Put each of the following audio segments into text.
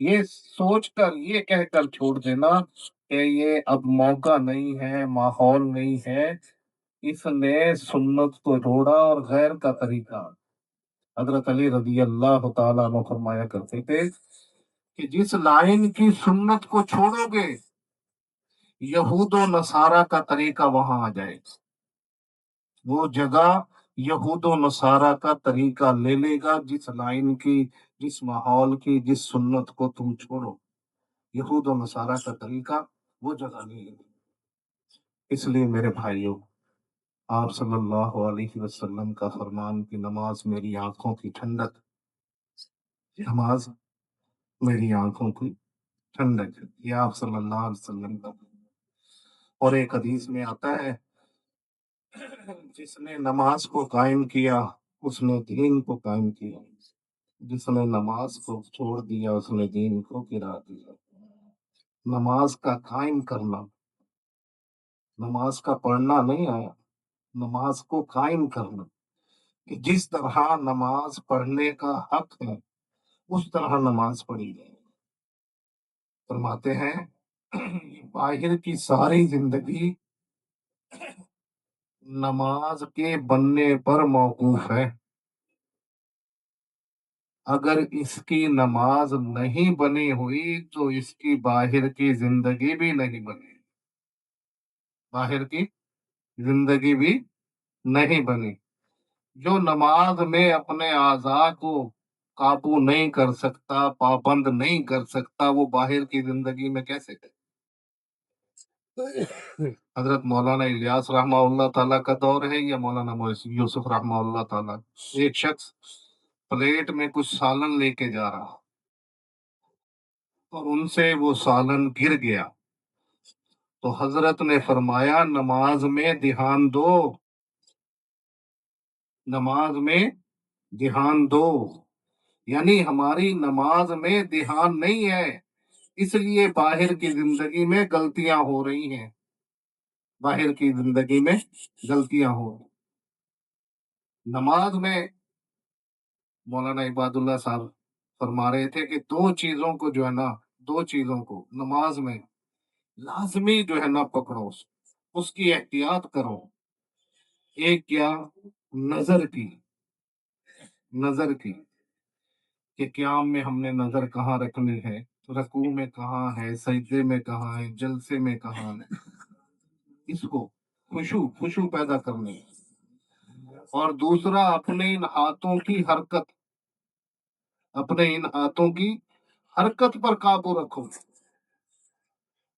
یہ سوچ کر یہ کہہ کر چھوڑ دینا کہ یہ اب موقع نہیں ہے، ماحول نہیں ہے، اس نے سنت کو چھوڑا اور غیر کا طریقہ۔ حضرت علی رضی اللہ تعالیٰ عنہ فرمایا کرتے تھے کہ جس لائن کی سنت کو چھوڑو گے یہود و نصارہ کا طریقہ وہاں آ جائے گا، وہ جگہ یہود و نصارہ کا طریقہ لے لے گا۔ جس لائن کی، جس ماحول کی، جس سنت کو تم چھوڑو یہود و نصارہ کا طریقہ وہ جگہ لے لے گا۔ اس لیے میرے بھائیوں، آپ صلی اللہ علیہ وسلم کا فرمان کہ نماز میری آنکھوں کی ٹھنڈک، نماز میری آنکھوں کی ٹھنڈک ہے، یہ آپ صلی اللہ علیہ وسلم کا۔ اور ایک حدیث میں آتا ہے جس نے نماز کو قائم کیا اس نے دین کو قائم کیا، جس نے نماز کو چھوڑ دیا اس نے دین کو گرا دیا۔ نماز کا قائم کرنا، نماز کا پڑھنا نہیں آیا، نماز کو قائم کرنا، کہ جس طرح نماز پڑھنے کا حق ہے اس طرح نماز پڑھی جائے۔ فرماتے ہیں باہر کی ساری زندگی نماز کے بننے پر موقوف ہے، اگر اس کی نماز نہیں بنی ہوئی تو اس کی باہر کی زندگی بھی نہیں بنی، باہر کی زندگی بھی نہیں بنی۔ جو نماز میں اپنے اعضاء کو قابو نہیں کر سکتا، پابند نہیں کر سکتا، وہ باہر کی زندگی میں کیسے کرے؟ حضرت مولانا الیاس رحمہ اللہ تعالیٰ کا دور ہے یا مولانا یوسف رحمہ اللہ تعالیٰ، ایک شخص پلیٹ میں کچھ سالن لے کے جا رہا اور ان سے وہ سالن گر گیا، تو حضرت نے فرمایا نماز میں دھیان دو، نماز میں دھیان دو، یعنی ہماری نماز میں دھیان نہیں ہے، اس لیے باہر کی زندگی میں غلطیاں ہو رہی ہیں، باہر کی زندگی میں غلطیاں ہو رہی ہیں۔ نماز میں مولانا عباد اللہ صاحب فرما رہے تھے کہ دو چیزوں کو جو ہے نا، دو چیزوں کو نماز میں لازمی جو ہے نا پکڑو، اس کی احتیاط کرو۔ ایک کیا؟ نظر کی، نظر کی، کہ قیام میں ہم نے نظر کہاں رکھنی ہے، رکوع میں کہاں ہے، سجدے میں کہاں ہے، جلسے میں کہاں ہے، اس کو خشوع پیدا کرنی ہے۔ اور دوسرا اپنے ان ہاتھوں کی حرکت، اپنے ان ہاتھوں کی حرکت پر قابو رکھو۔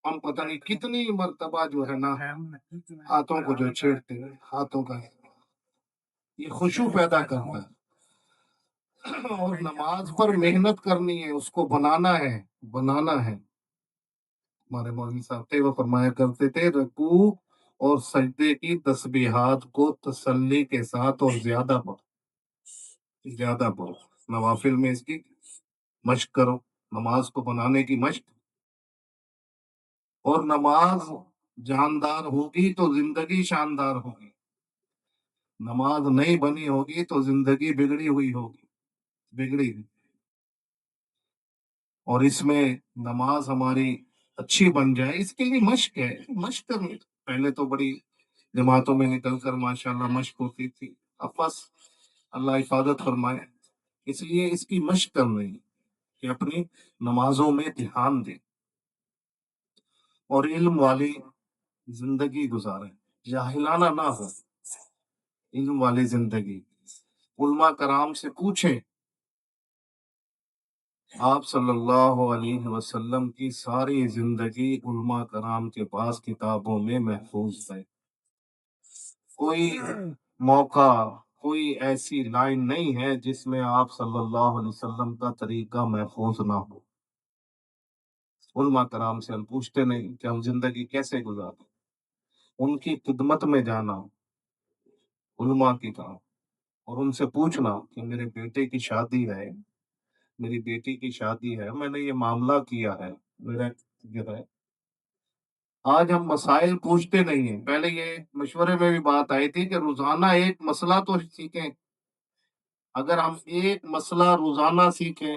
ہم پتہ نہیں کتنی مرتبہ جو ہے نا ہاتھوں کو جو چھیڑتے ہیں، ہاتھوں کا یہ خشوع پیدا کرتا ہے۔ اور نماز پر محنت کرنی ہے، اس کو بنانا ہے، بنانا ہے۔ ہمارے مولوی صاحب تھے، وہ فرمایا کرتے تھے رکوع اور سجدے کی تسبیحات کو تسلی کے ساتھ اور زیادہ پڑھو، زیادہ پڑھو۔ نوافل میں اس کی مشق کرو، نماز کو بنانے کی مشق۔ اور نماز جاندار ہوگی تو زندگی شاندار ہوگی، نماز نہیں بنی ہوگی تو زندگی بگڑی ہوئی ہوگی، بگڑی ہوئی۔ اور اس میں نماز ہماری اچھی بن جائے اس کے لیے مشق ہے، مشق کرنی۔ پہلے تو بڑی جماعتوں میں نکل کر ماشاءاللہ مشق ہوتی تھی، اب بس اللہ حفاظت فرمائے، اس لیے اس کی مشق کرنی کہ اپنی نمازوں میں دھیان دیں اور علم والی زندگی گزاریں، جاہلانہ نہ ہو، علم والی زندگی۔ علماء کرام سے پوچھیں، آپ صلی اللہ علیہ وسلم کی ساری زندگی علماء کرام کے پاس کتابوں میں محفوظ ہے، کوئی موقع، کوئی ایسی لائن نہیں ہے جس میں آپ صلی اللہ علیہ وسلم کا طریقہ محفوظ نہ ہو۔ علماء کرام سے ہم پوچھتے نہیں کہ ہم زندگی کیسے گزاریں، ان کی خدمت میں جانا، علماء کی کام، اور ان سے پوچھنا کہ میرے بیٹے کی شادی ہے، میری بیٹی کی شادی ہے، میں نے یہ معاملہ کیا ہے، میرا جو ہے۔ آج ہم مسائل پوچھتے نہیں ہیں، پہلے یہ مشورے میں بھی بات آئی تھی کہ روزانہ ایک مسئلہ تو سیکھیں۔ اگر ہم ایک مسئلہ روزانہ سیکھیں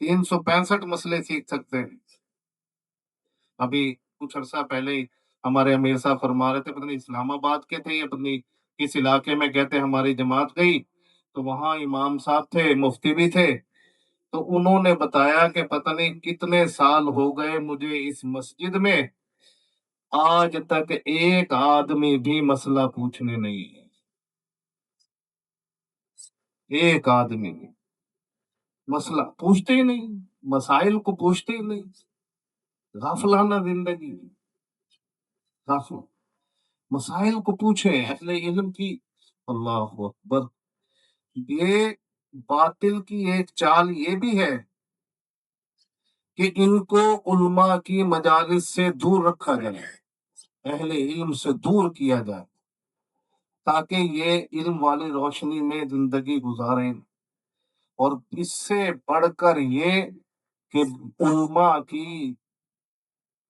365 مسئلے سیکھ سکتے ہیں۔ ابھی کچھ عرصہ پہلے ہی ہمارے امیر صاحب فرما رہے تھے، پتہ نہیں اسلام آباد کے تھے یا پتہ نہیں کس علاقے میں گئے تھے، ہماری جماعت گئی تو وہاں امام صاحب تھے، مفتی بھی تھے، تو انہوں نے بتایا کہ پتہ نہیں کتنے سال ہو گئے مجھے اس مسجد میں، آج تک ایک آدمی بھی مسئلہ پوچھنے نہیں ہے، ایک آدمی بھی مسئلہ پوچھتے ہی نہیں، مسائل کو پوچھتے ہی نہیں، غافلانہ زندگی، غافل مسائل کو پوچھیں اہل علم کی۔ اللہ اکبر، یہ باطل کی ایک چال یہ بھی ہے کہ ان کو علماء کی مجالس سے دور رکھا جائے، اہل علم سے دور کیا جائے تاکہ یہ علم والی روشنی میں زندگی گزاریں، اور اس سے بڑھ کر یہ کہ علماء کی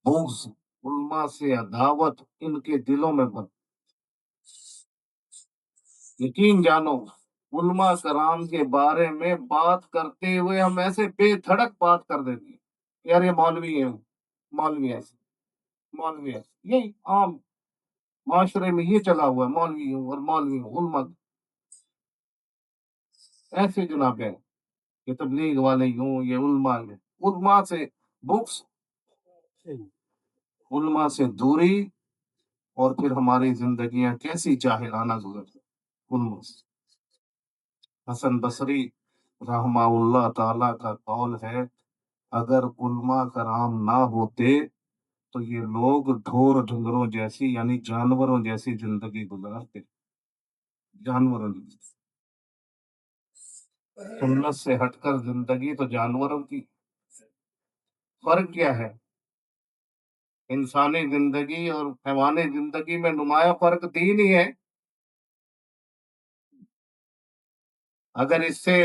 بغض، علماء سے عداوت ان کے دلوں میں بن، یقین جانو علماء کرام کے بارے میں بات کرتے ہوئے ہم ایسے بے دھڑک بات کر دیتے ہیں، یار یہ مولوی ہے، مولوی ایسے، مولوی ایسے، یہی عام معاشرے میں یہ چلا ہوا ہے، مولوی ہوں اور مولوی ہوں، علماء ایسے جناب ہے، یہ تبلیغ والے ہوں، یہ علماء ہے، علماء سے بکس، علماء سے دوری، اور پھر ہماری زندگیاں کیسی جاہلانہ گزر علماء سے۔ حسن بصری رحمہ اللہ تعالی کا قول ہے، اگر علماء کرام نہ ہوتے تو یہ لوگ ڈھور ڈھنگروں جیسی یعنی جانوروں جیسی زندگی گزارتے، جانوروں جیسی، سنت سے ہٹ کر زندگی تو جانوروں کی۔ فرق کیا ہے انسانی زندگی اور حیوانی زندگی میں؟ نمایاں فرق دین ہی ہے۔ اگر اس سے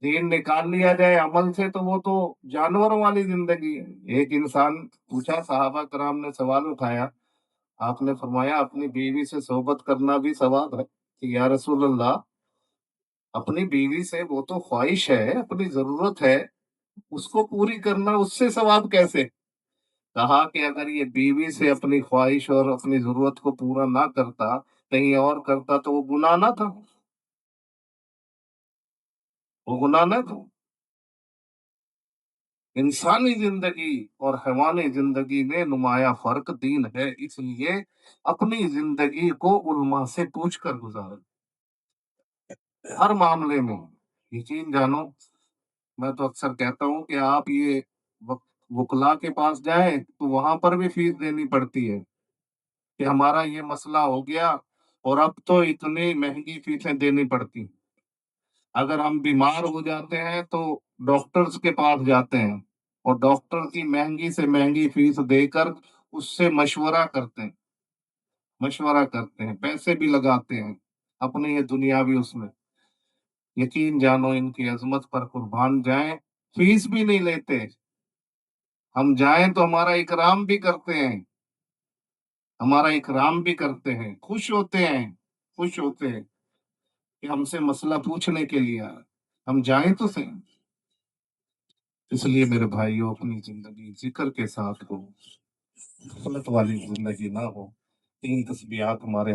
دین نکال لیا جائے عمل سے تو وہ تو جانوروں والی زندگی ہے۔ ایک انسان پوچھا، صحابہ کرام نے سوال اٹھایا، آپ نے فرمایا اپنی بیوی سے صحبت کرنا بھی ثواب ہے کہ یا رسول اللہ، اپنی بیوی سے وہ تو خواہش ہے، اپنی ضرورت ہے، اس کو پوری کرنا اس سے ثواب کیسے؟ کہا کہ اگر یہ بیوی سے اپنی خواہش اور اپنی ضرورت کو پورا نہ کرتا، کہیں اور کرتا تو وہ گناہ نہ تھا، وہ گناہ نہ تھا۔ انسانی زندگی اور حیوانی زندگی میں نمایاں فرق دین ہے، اس لیے اپنی زندگی کو علماء سے پوچھ کر گزارے ہر معاملے میں۔ یقین جانو میں تو اکثر کہتا ہوں کہ آپ یہ وکلا کے پاس جائیں تو وہاں پر بھی فیس دینی پڑتی ہے کہ ہمارا یہ مسئلہ ہو گیا، اور اب تو اتنی مہنگی فیسیں دینی پڑتی، اگر ہم بیمار ہو جاتے ہیں تو ڈاکٹرز کے پاس جاتے ہیں، اور ڈاکٹر کی مہنگی سے مہنگی فیس دے کر اس سے مشورہ کرتے ہیں، مشورہ کرتے ہیں، پیسے بھی لگاتے ہیں اپنے یہ دنیاوی اس میں۔ یقین جانو ان کی عظمت پر قربان جائیں، فیس بھی نہیں لیتے، ہم جائیں تو ہمارا اکرام بھی کرتے ہیں، ہمارا اکرام بھی کرتے ہیں، خوش ہوتے ہیں، خوش ہوتے ہیں کہ ہم سے مسئلہ پوچھنے کے لیے آئے، ہم جائیں تو صحیح۔ اس لیے میرے بھائیوں اپنی زندگی ذکر کے ساتھ ہو، غفلت والی زندگی نہ ہو۔ تین تسبیحات ہمارے